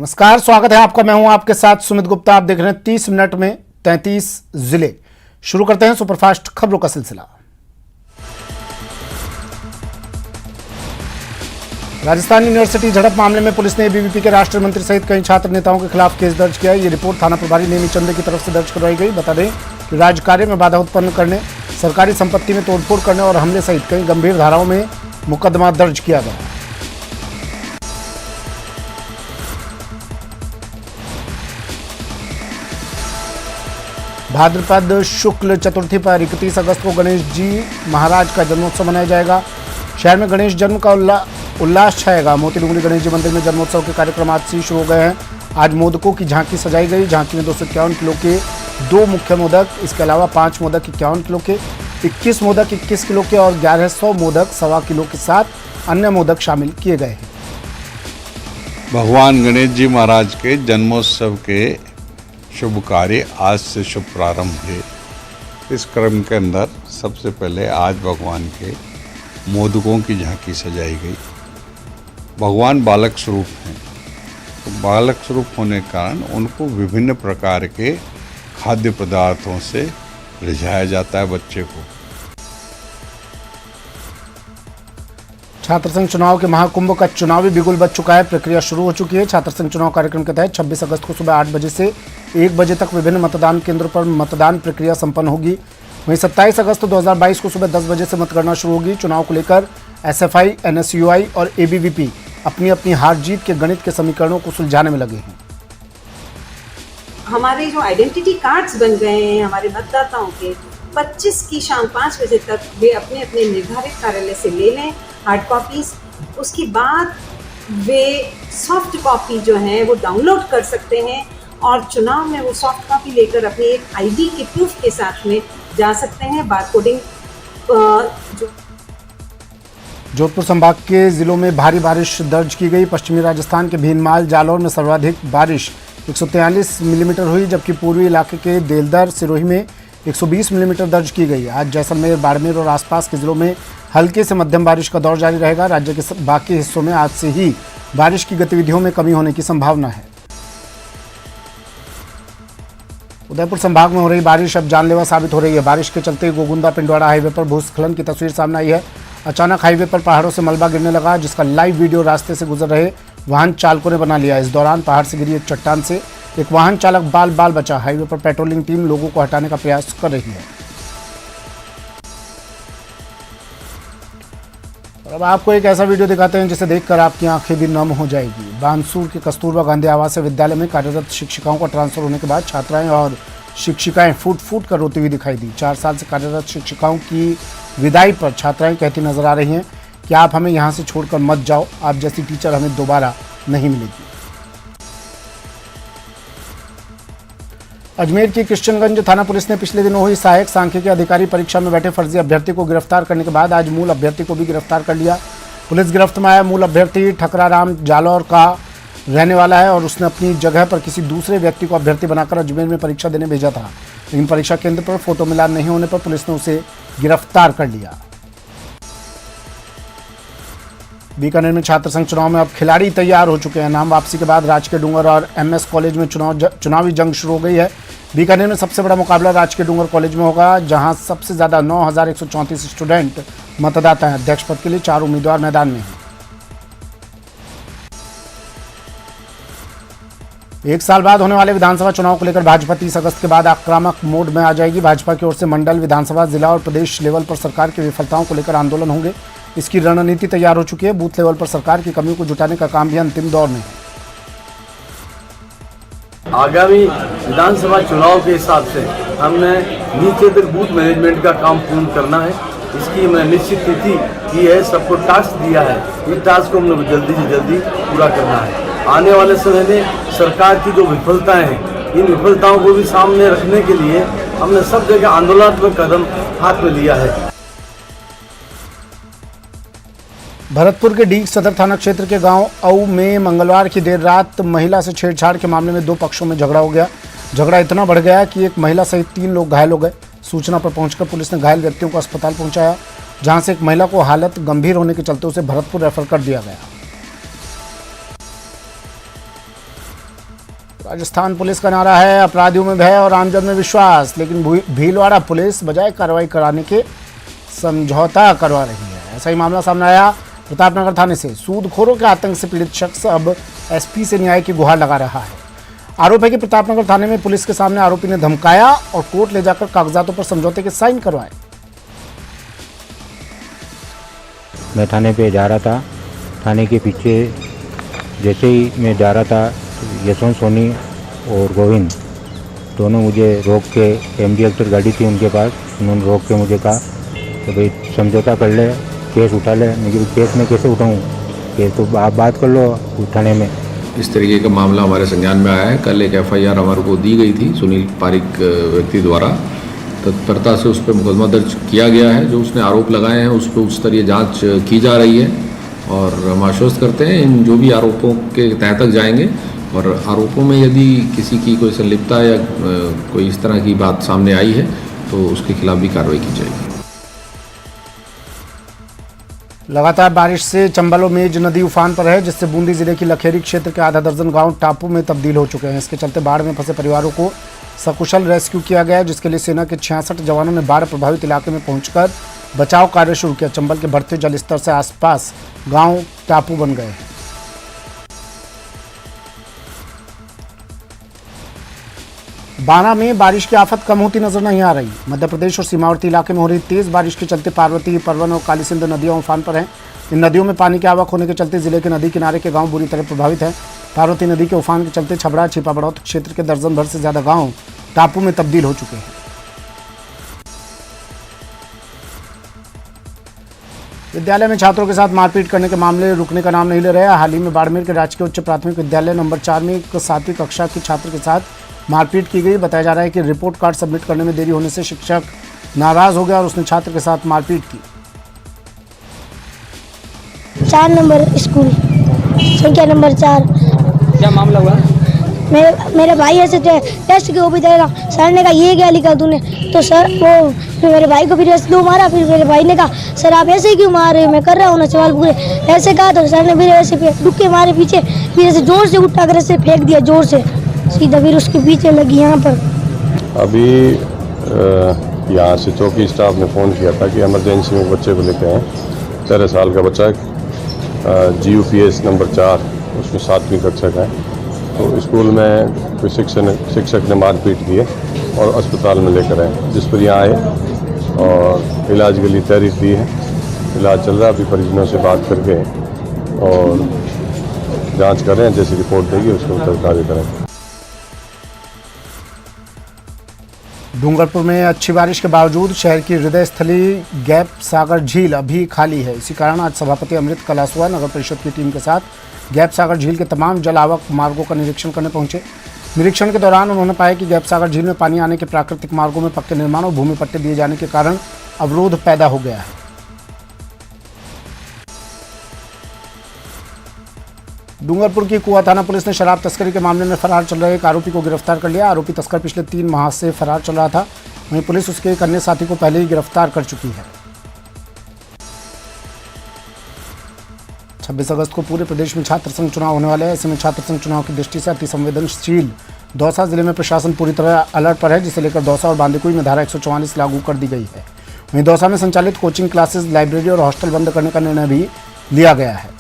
नमस्कार, स्वागत है आपका। मैं हूं आपके साथ सुमित गुप्ता। आप देख रहे हैं 30 मिनट में 33 जिले। शुरू करते हैं सुपरफास्ट खबरों का सिलसिला। राजस्थान यूनिवर्सिटी झड़प मामले में पुलिस ने एबीवीपी के राष्ट्रीय मंत्री सहित कई छात्र नेताओं के खिलाफ केस दर्ज किया है। ये रिपोर्ट थाना प्रभारी नेमी चंदे की तरफ से दर्ज करवाई गई। बता दें कि राजकार्य में बाधा उत्पन्न करने, सरकारी संपत्ति में तोड़फोड़ करने और हमले सहित कई गंभीर धाराओं में मुकदमा दर्ज किया गया। भाद्रपद शुक्ल चतुर्थी पर 31 अगस्त को गणेश जी महाराज का जन्मोत्सव मनाया जाएगा। शहर में गणेश जन्म का उल्लास छाएगा। मोती डूंगरी गणेश जी मंदिर में जन्मोत्सव के कार्यक्रम आज से शुरू हो गए हैं। आज मोदकों की झांकी सजाई गई। झांकी में 251 किलो के 2 मुख्य मोदक, इसके अलावा 5 मोदक 51 किलो के, 21 मोदक 21 किलो के और 1100 मोदक 1.25 किलो के साथ अन्य मोदक शामिल किए गए हैं। भगवान गणेश जी महाराज के जन्मोत्सव के शुभ कार्य आज से शुभ प्रारंभ है। इस क्रम के अंदर सबसे पहले आज भगवान के मोदकों की झांकी सजाई गई। भगवान बालक स्वरूप हैं, तो बालक स्वरूप होने के कारण उनको विभिन्न प्रकार के खाद्य पदार्थों से रिझाया जाता है बच्चे को। छात्र संघ चुनाव के महाकुंभ का चुनावी बिगुल बज चुका है। प्रक्रिया शुरू हो चुकी है। छात्र संघ चुनाव कार्यक्रम के तहत 26 अगस्त को सुबह 8 बजे से 1 बजे तक विभिन्न मतदान केंद्रों पर मतदान प्रक्रिया संपन्न होगी। वहीं 27 अगस्त 2022 को सुबह 10 बजे से मतगणना शुरू होगी। चुनाव को लेकर एसएफआई, एनएसयूआई और एबीवीपी अपनी अपनी हार जीत के गणित के समीकरणों को सुलझाने में लगे हैं। हमारे जो आइडेंटिटी कार्ड्स बन गए हैं हमारे मतदाताओं के, 25 की शाम 5 बजे तक वे अपने अपने निर्धारित कार्यालय से ले लें हार्ड कॉपीज। उसके बाद वे सॉफ्ट कॉपी जो है वो डाउनलोड कर सकते हैं और चुनाव में वो सॉफ्ट कॉपी लेकर अपनी एक आईडी के प्रूफ के साथ में जा सकते हैं। बारकोडिंग जोधपुर संभाग के जिलों में भारी बारिश दर्ज की गई। पश्चिमी राजस्थान के भीनमाल, जालौर में सर्वाधिक बारिश 143 मिलीमीटर हुई, जबकि पूर्वी इलाके के देलदर, सिरोही में 120 मिलीमीटर दर्ज की गई। आज जैसलमेर, बाड़मेर और आसपास के जिलों में हल्के से मध्यम बारिश का दौर जारी रहेगा। राज्य के बाकी हिस्सों में आज से ही बारिश की गतिविधियों में कमी होने की संभावना है। उदयपुर संभाग में हो रही बारिश अब जानलेवा साबित हो रही है। बारिश के चलते गोगुंदा पिंडवाड़ा हाईवे पर भूस्खलन की तस्वीर सामने आई है। अचानक हाईवे पर पहाड़ों से मलबा गिरने लगा, जिसका लाइव वीडियो रास्ते से गुजर रहे वाहन चालकों ने बना लिया। इस दौरान पहाड़ से गिरी एक चट्टान से एक वाहन चालक बाल बाल बचा। हाईवे पर पेट्रोलिंग टीम लोगों को हटाने का प्रयास कर रही है। और अब आपको एक ऐसा वीडियो दिखाते हैं जिसे देखकर आपकी आंखें भी नम हो जाएगी। बानसूर के कस्तूरबा गांधी आवासीय विद्यालय में कार्यरत शिक्षिकाओं का ट्रांसफर होने के बाद छात्राएं और शिक्षिकाएं फूट फूट कर रोती हुई दिखाई दी। 4 साल से कार्यरत शिक्षिकाओं की विदाई पर छात्राएं कहती नजर आ रही हैं कि आप हमें यहां से छोड़कर मत जाओ, आप जैसी टीचर हमें दोबारा नहीं मिलेगी। अजमेर की किशनगंज थाना पुलिस ने पिछले दिनों हुई सहायक सांख्यिकी अधिकारी परीक्षा में बैठे फर्जी अभ्यर्थी को गिरफ्तार करने के बाद आज मूल अभ्यर्थी को भी गिरफ्तार कर लिया। पुलिस गिरफ्त में आया मूल अभ्यर्थी ठकराराम जालौर का रहने वाला है और उसने अपनी जगह पर किसी दूसरे व्यक्ति को अभ्यर्थी बनाकर अजमेर में परीक्षा देने भेजा था। लेकिन परीक्षा केंद्र पर फोटो मिलान नहीं होने पर पुलिस ने उसे गिरफ्तार कर लिया। बीकानेर में छात्र संघ चुनाव में अब खिलाड़ी तैयार हो चुके हैं। नाम वापसी के बाद राजकीय डूंगर और एमएस कॉलेज में चुनावी जंग शुरू हो गई है। बीकानेर में सबसे बड़ा मुकाबला राजकीय डूंगर कॉलेज में होगा, जहां सबसे ज्यादा 9134 स्टूडेंट मतदाता हैं। अध्यक्ष पद के लिए 4 उम्मीदवार मैदान में हैं। 1 साल बाद होने वाले विधानसभा चुनाव को लेकर भाजपा 30 अगस्त के बाद आक्रामक मोड में आ जाएगी। भाजपा की ओर से मंडल, विधानसभा, जिला और प्रदेश लेवल पर सरकार की विफलताओं को लेकर आंदोलन होंगे। इसकी रणनीति तैयार हो चुकी है। बूथ लेवल पर सरकार की कमियों को जुटाने का काम भी अंतिम दौर में है। आगामी विधानसभा चुनाव के हिसाब से हमने नीचे तक बूथ मैनेजमेंट का काम पूर्ण करना है। इसकी हमने निश्चित तिथि की है, सबको टास्क दिया है। इस टास्क को हमने जल्दी से जल्दी पूरा करना है। आने वाले समय में सरकार की जो विफलताएं हैं, इन विफलताओं को भी सामने रखने के लिए हमने सब जगह आंदोलनात्मक कदम हाथ में लिया है। भरतपुर के डीग सदर थाना क्षेत्र के गांव औ में मंगलवार की देर रात महिला से छेड़छाड़ के मामले में 2 पक्षों में झगड़ा हो गया। झगड़ा इतना बढ़ गया कि एक महिला सहित 3 लोग घायल हो गए। सूचना पर पहुंचकर पुलिस ने घायल व्यक्तियों को अस्पताल पहुंचाया, जहां से एक महिला को हालत गंभीर होने के चलते उसे भरतपुर रेफर कर दिया गया। राजस्थान पुलिस का नारा है अपराधियों में भय और आमजन में विश्वास, लेकिन भीलवाड़ा पुलिस बजाय कार्रवाई कराने के समझौता करवा रही है। ऐसा ही मामला सामने आया प्रतापनगर थाने से। सूदखोरों के आतंक से पीड़ित शख्स अब एसपी से न्याय की गुहार लगा रहा है। आरोप है कि प्रतापनगर थाने में पुलिस के सामने आरोपी ने धमकाया और कोर्ट ले जाकर कागजातों पर समझौते के साइन करवाए। मैं थाने पे जा रहा था, थाने के पीछे जैसे ही मैं जा रहा था यशवंत सोनी और गोविंद दोनों मुझे रोक के, एमडी एक्टर गाड़ी थी उनके पास, उन्होंने रोक के मुझे कहा कि भाई समझौता कर ले, केस उठा ले। मैं कि केस में कैसे उठाऊँ, केस तो आप बात कर लो थाने में। इस तरीके का मामला हमारे संज्ञान में आया है। कल एक एफआईआर हमारे को दी गई थी सुनील पारिक व्यक्ति द्वारा, तत्परता से उस पर मुकदमा दर्ज किया गया है। जो उसने आरोप लगाए हैं उस पर उच्च स्तरीय जांच की जा रही है और हम आश्वस्त करते हैं इन जो भी आरोपों के तह तक जाएंगे और आरोपों में यदि किसी की कोई संलिप्तता या कोई इस तरह की बात सामने आई है तो उसके खिलाफ भी कार्रवाई की जाएगी। लगातार बारिश से चंबल और मेज नदी उफान पर है, जिससे बूंदी जिले की लखेरी क्षेत्र के आधा दर्जन गांव टापू में तब्दील हो चुके हैं। इसके चलते बाढ़ में फंसे परिवारों को सकुशल रेस्क्यू किया गया, जिसके लिए सेना के 66 जवानों ने बाढ़ प्रभावित इलाके में पहुंचकर बचाव कार्य शुरू किया। चंबल के बढ़ते जलस्तर से आसपास गांव टापू बन गए। बाना में बारिश की आफत कम होती नजर नहीं आ रही। मध्य प्रदेश और सीमावर्ती इलाके में हो रही तेज बारिश के चलते पार्वती, परवन और काली सिंध नदियां उफान पर हैं। इन नदियों में पानी की आवक होने के चलते जिले के नदी किनारे के गांव बुरी तरह प्रभावित हैं। पार्वती नदी के उफान के चलते छबड़ा, छिपा बड़ौत क्षेत्र के दर्जन भर से ज्यादा गांव टापू में तब्दील हो चुके हैं। विद्यालय में छात्रों के साथ मारपीट करने के मामले रुकने का नाम नहीं ले रहे। हाल ही में बाड़मेर के राजकीय उच्च प्राथमिक विद्यालय नंबर 4 में एक 7वीं कक्षा के छात्र के साथ मारपीट की गई। बताया जा रहा है कि रिपोर्ट कार्ड सबमिट करने में देरी होने से शिक्षक नाराज हो गया और उसने छात्र के साथ मारपीट की। 4 नंबर स्कूल, संख्या नंबर 4। क्या मामला हुआ? मेरे भाई ऐसे टेस्ट के ऊपर दे रहा, सर ने कहा ये क्या लिखा तूने, तो सर वो फिर मेरे भाई को फिर ऐसे 2 मारा। फिर मेरे भाई ने कहा सर आप ऐसे क्यों मार रहे हो, मैं कर रहा हूँ ना सवाल पूरे, ऐसे कहा। तो सर ने फिर ऐसे डुक्के मारे पीछे, फिर ऐसे जोर से उठा कर ऐसे फेंक दिया जोर से सीधा, फिर उसके पीछे लगी यहाँ पर। अभी यहाँ से चौकी स्टाफ ने फ़ोन किया था कि इमरजेंसी में बच्चे को लेके आए। 13 साल का बच्चा GUPS नंबर 4 उसमें 7वीं कक्षा का है। तो स्कूल में कोई शिक्षक ने मारपीट की है और अस्पताल में लेकर आए, जिस पर यहाँ आए और इलाज के लिए तहरीर दी है। इलाज चल रहा है, अभी परिजनों से बात करके और जांच कर रहे हैं, जैसी रिपोर्ट देगी उसके ऊपर कार्य करेंगे। डूंगरपुर में अच्छी बारिश के बावजूद शहर की हृदय स्थली गैप सागर झील अभी खाली है। इसी कारण आज सभापति अमृत कलासुआ नगर परिषद की टीम के साथ गैप सागर झील के तमाम जल आवक मार्गों का निरीक्षण करने पहुंचे। निरीक्षण के दौरान उन्होंने पाया कि गैप सागर झील में पानी आने के प्राकृतिक मार्गों में पक्के निर्माण और भूमि पट्टे दिए जाने के कारण अवरोध पैदा हो गया है। डूंगरपुर की कुआ थाना पुलिस ने शराब तस्करी के मामले में फरार चल रहे एक आरोपी को गिरफ्तार कर लिया। आरोपी तस्कर पिछले 3 माह से फरार चल रहा था। वहीं पुलिस उसके एक अन्य साथी को पहले ही गिरफ्तार कर चुकी है। 26 अगस्त को पूरे प्रदेश में छात्र संघ चुनाव होने वाले हैं। ऐसे में छात्र संघ चुनाव की दृष्टि से अति संवेदनशील दौसा जिले में प्रशासन पूरी तरह अलर्ट पर है, जिसे लेकर दौसा और बांदीकुई में धारा 144 लागू कर दी गई है। वहीं दौसा में संचालित कोचिंग क्लासेस, लाइब्रेरी और हॉस्टल बंद करने का निर्णय भी लिया गया है।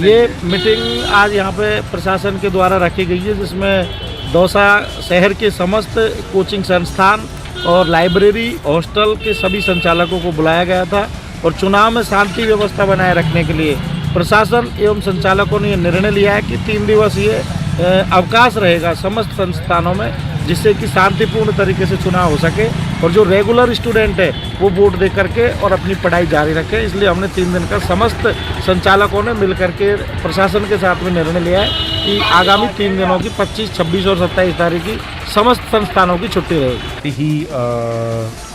ये मीटिंग आज यहाँ पे प्रशासन के द्वारा रखी गई है, जिसमें दौसा शहर के समस्त कोचिंग संस्थान और लाइब्रेरी, हॉस्टल के सभी संचालकों को बुलाया गया था और चुनाव में शांति व्यवस्था बनाए रखने के लिए प्रशासन एवं संचालकों ने यह निर्णय लिया है कि 3 दिवसीय अवकाश रहेगा समस्त संस्थानों में, जिससे कि शांतिपूर्ण तरीके से चुनाव हो सके और जो रेगुलर स्टूडेंट है वो वोट दे करके और अपनी पढ़ाई जारी रखें। इसलिए हमने 3 दिन का समस्त संचालकों ने मिलकर के प्रशासन के साथ में निर्णय लिया है कि आगामी 3 दिनों की 25, 26 और 27 तारीख की समस्त संस्थानों की छुट्टी रहेगी।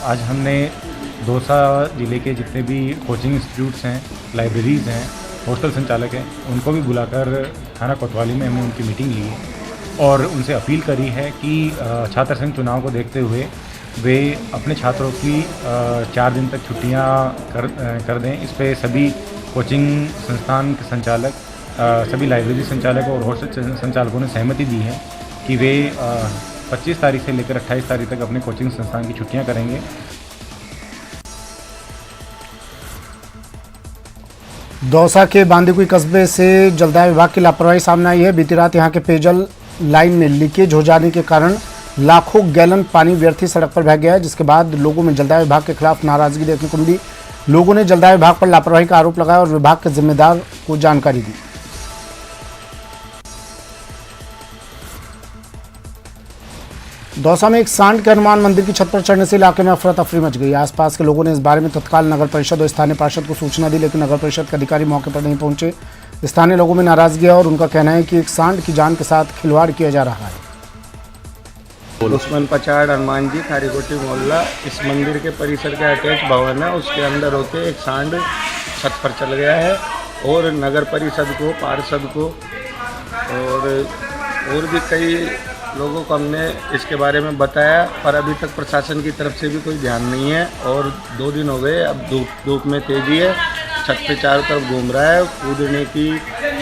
आज हमने दौसा जिले के जितने भी कोचिंग इंस्टीट्यूट्स हैं, लाइब्रेरीज़ हैं, हॉस्टल संचालक हैं, उनको भी बुलाकर थाना कोतवाली में हमने उनकी मीटिंग ली और उनसे अपील करी है कि छात्र संघ चुनाव को देखते हुए वे अपने छात्रों की 4 दिन तक छुट्टियां कर दें। इस पर सभी कोचिंग संस्थान के संचालक सभी लाइब्रेरी संचालकों और हॉस्टल संचालकों ने सहमति दी है कि वे 25 तारीख से लेकर 28 तारीख तक अपने कोचिंग संस्थान की छुट्टियां करेंगे। दौसा के बांदीकुई कस्बे से जलदाय विभाग की लापरवाही सामने आई है। बीती रात यहां के पेयजल लाइन में लीकेज हो जाने के कारण लाखों गैलन पानी व्यर्थी सड़क पर बह गया है, जिसके बाद लोगों में जलदाय विभाग के खिलाफ नाराजगी देखने को मिली। लोगों ने जलदाय विभाग पर लापरवाही का आरोप लगाया और विभाग के जिम्मेदार को जानकारी दी। दौसा में एक सांड के हनुमान मंदिर की छत पर चढ़ने से इलाके में अफरा तफरी मच गई। आसपास के लोगों ने इस बारे में तत्काल नगर परिषद और स्थानीय पार्षद को सूचना दी, लेकिन नगर परिषद के अधिकारी मौके पर नहीं पहुंचे। स्थानीय लोगों में नाराजगी है और उनका कहना है कि एक सांड की जान के साथ खिलवाड़ किया जा रहा है। दुश्मन पचाड़ हनुमान जी खारीकोटी मोहल्ला, इस मंदिर के परिसर के अटैच भवन है, उसके अंदर होके एक सांड छत पर चल गया है और नगर परिषद को, पार्षद को और भी कई लोगों को हमने इसके बारे में बताया, पर अभी तक प्रशासन की तरफ से भी कोई ध्यान नहीं है। और 2 दिन हो गए, अब धूप में तेजी है, छत पे चारों तरफ घूम रहा है, कूदने की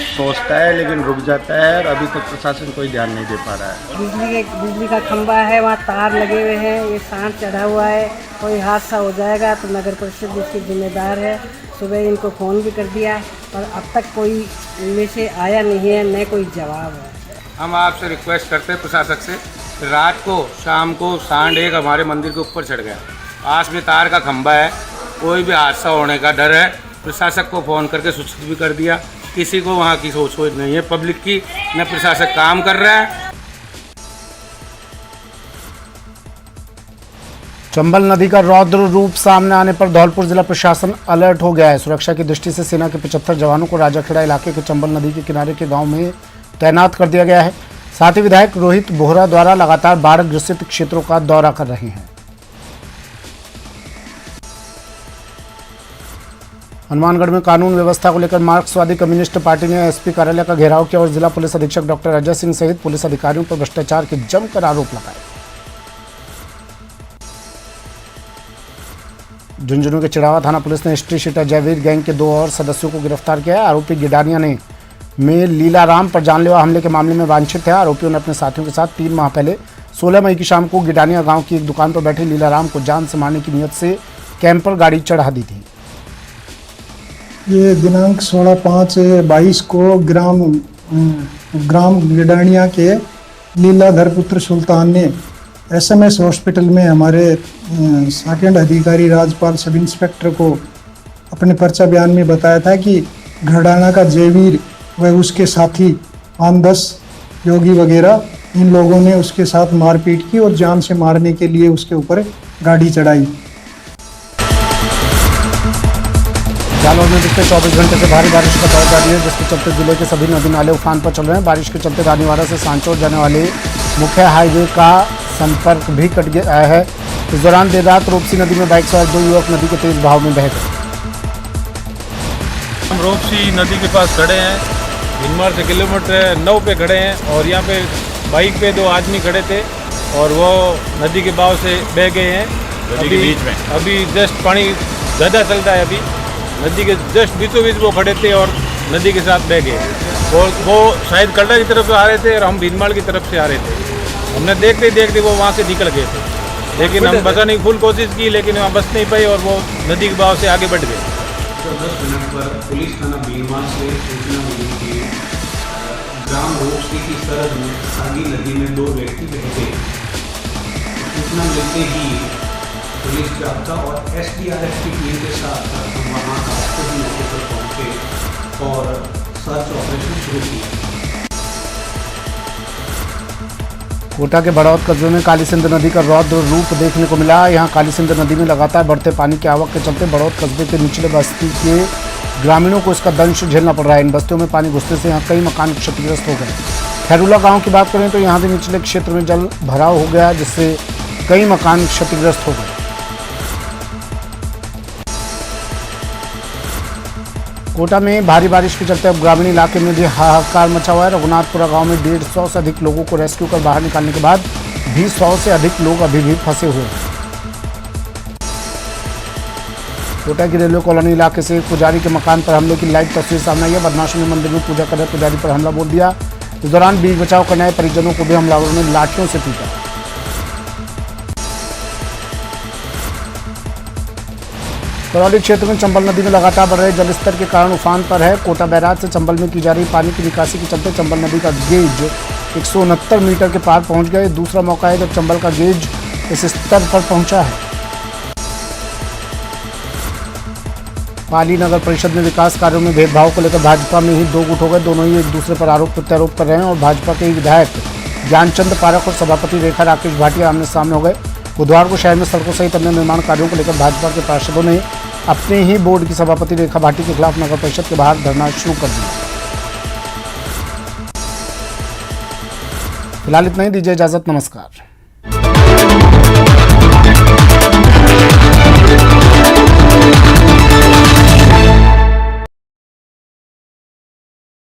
सोचता है लेकिन रुक जाता है और अभी तक प्रशासन कोई ध्यान नहीं दे पा रहा है। बिजली का खंभा है, वहाँ तार लगे हुए हैं, ये सांड चढ़ा हुआ है, कोई हादसा हो जाएगा तो नगर परिषद इसकी जिम्मेदार है। सुबह इनको फ़ोन भी कर दिया पर अब तक कोई इनमें से आया नहीं है, न कोई जवाब है। हम आपसे रिक्वेस्ट करते हैं प्रशासक से, रात को शाम को सांड एक हमारे मंदिर के ऊपर चढ़ गया, पास में तार का खंभा है, कोई भी हादसा होने का डर है। प्रशासक को फ़ोन करके सूचित भी कर दिया, किसी को वहाँ की सोच नहीं है पब्लिक की, न प्रशासक काम कर रहा है। चंबल नदी का रौद्र रूप सामने आने पर धौलपुर जिला प्रशासन अलर्ट हो गया है। सुरक्षा की दृष्टि से सेना के 75 जवानों को राजाखेड़ा इलाके के चंबल नदी के किनारे के गांव में तैनात कर दिया गया है। साथ ही विधायक रोहित बोहरा द्वारा लगातार बाढ़ ग्रसित क्षेत्रों का दौरा कर रहे हैं। हनुमानगढ़ में कानून व्यवस्था को लेकर मार्क्सवादी कम्युनिस्ट पार्टी ने एसपी कार्यालय का घेराव किया और जिला पुलिस अधीक्षक डॉक्टर अजय सिंह सहित पुलिस अधिकारियों पर भ्रष्टाचार के जमकर आरोप लगाए। झुंझुनू के चिड़ावा थाना पुलिस ने हिस्ट्री शीटर जयवीर गैंग के 2 और सदस्यों को गिरफ्तार किया है। आरोपी गिडानिया ने में लीलाराम पर जानलेवा हमले के मामले में वांछित है। आरोपियों ने अपने साथियों के साथ 3 माह पहले 16 मई की शाम को गिडानिया गांव की एक दुकान पर बैठे लीलाराम को जान से मारने की नीयत से कैंपर गाड़ी चढ़ा दी थी। ये दिनांक 16/5/22 को ग्राम गिडानिया के लीलाधर पुत्र सुल्तान ने SMS हॉस्पिटल में हमारे सेकंड अधिकारी राजपाल सब इंस्पेक्टर को अपने पर्चा बयान में बताया था कि घड़ाना का जयवीर व उसके साथी 5-10 योगी वगैरह इन लोगों ने उसके साथ मारपीट की और जान से मारने के लिए उसके ऊपर गाड़ी चढ़ाई। जालौर में पिछले 24 घंटे से भारी बारिश का दौर जारी है, जिसके चलते जिले के सभी नदी नाले उफान पर चल रहे हैं। बारिश के चलते रानीवाड़ा से सांचौर जाने वाले मुख्य हाईवे का संपर्क भी कट गया है। इस दौरान देर रात रोपसी नदी में बाइक सवार 2 युवक नदी के तेज बहाव में बह गए। हम रोपसी नदी के पास खड़े हैं, भिनमार से किलोमीटर 9 पे खड़े हैं और यहाँ पे बाइक पे 2 आदमी खड़े थे और वो नदी के बहाव से बह गए हैं। नदी के बीच में अभी जस्ट पानी ज़्यादा चलता है, अभी नदी के जस्ट बीचों बीच वो खड़े थे और नदी के साथ बह गए। वो शायद कल्डा की तरफ से आ रहे थे और हम भिनमार की तरफ से आ रहे थे। हमने देखते देखते वो वहाँ से निकल गए थे, लेकिन हम बचाने की फुल कोशिश की, लेकिन वहाँ बच नहीं पाई और वो नदी के बहाव से आगे बढ़ गए। 10 मिनट पर पुलिस थाना भीलवाड़ा से सूचना मिली कि ग्राम रोपसी की सरहद में सागी नदी में 2 व्यक्ति बह गए। सूचना मिलते ही पुलिस जाब्ता और SDRF की टीम के साथ हम वहाँ रास्ते की मौके पर पहुँचे और सर्च ऑपरेशन शुरू किया। कोटा के बड़ौद कस्बे में काली सिंध नदी का रौद्र रूप देखने को मिला। यहाँ काली सिंध नदी में लगातार बढ़ते पानी की आवक के चलते बड़ौद कस्बे के निचले बस्ती के ग्रामीणों को इसका दंश झेलना पड़ रहा है। इन बस्तियों में पानी घुसने से यहाँ कई मकान क्षतिग्रस्त हो गए। खैरुला गांव की बात करें तो यहाँ भी निचले क्षेत्र में जल भराव हो गया, जिससे कई मकान क्षतिग्रस्त हो गए। कोटा में भारी बारिश के चलते अब ग्रामीण इलाके में भी हाहाकार मचा हुआ है। रघुनाथपुरा गांव में 150 से अधिक लोगों को रेस्क्यू कर बाहर निकालने के बाद भी 100 से अधिक लोग अभी भी फंसे हुए हैं। कोटा की रेलवे कॉलोनी इलाके से एक पुजारी के मकान पर हमले की लाइव तस्वीर सामने आई है। बदमाशों ने मंदिर में पूजा कर रहे पुजारी पर हमला बोल दिया। इस दौरान बीच बचाव करने आए परिजनों को भी हमलावरों ने लाठियों से पीटा। करौली क्षेत्र में चंबल नदी में लगातार बढ़ रहे जलस्तर के कारण उफान पर है। कोटा बैराज से चंबल में की जा रही पानी की निकासी के चलते चंबल नदी का गेज 169 मीटर के पार पहुंच गया। दूसरा मौका है जब चंबल का गेज इस स्तर पर पहुंचा है। पाली नगर परिषद में विकास कार्यों में भेदभाव को लेकर भाजपा में ही दो गुट हो गए। दोनों ही एक दूसरे पर आरोप प्रत्यारोप कर रहे हैं और भाजपा के विधायक ज्ञानचंद पारख और सभापति रेखा राकेश भाटिया आमने सामने हो गए। बुधवार को शहर में सड़कों सहित अन्य निर्माण कार्यों को लेकर भाजपा के पार्षदों ने अपने ही बोर्ड की सभापति रेखा भाटी के खिलाफ नगर परिषद के बाहर धरना शुरू कर दिया। फिलहाल इतना ही, दीजिए इजाजत, नमस्कार।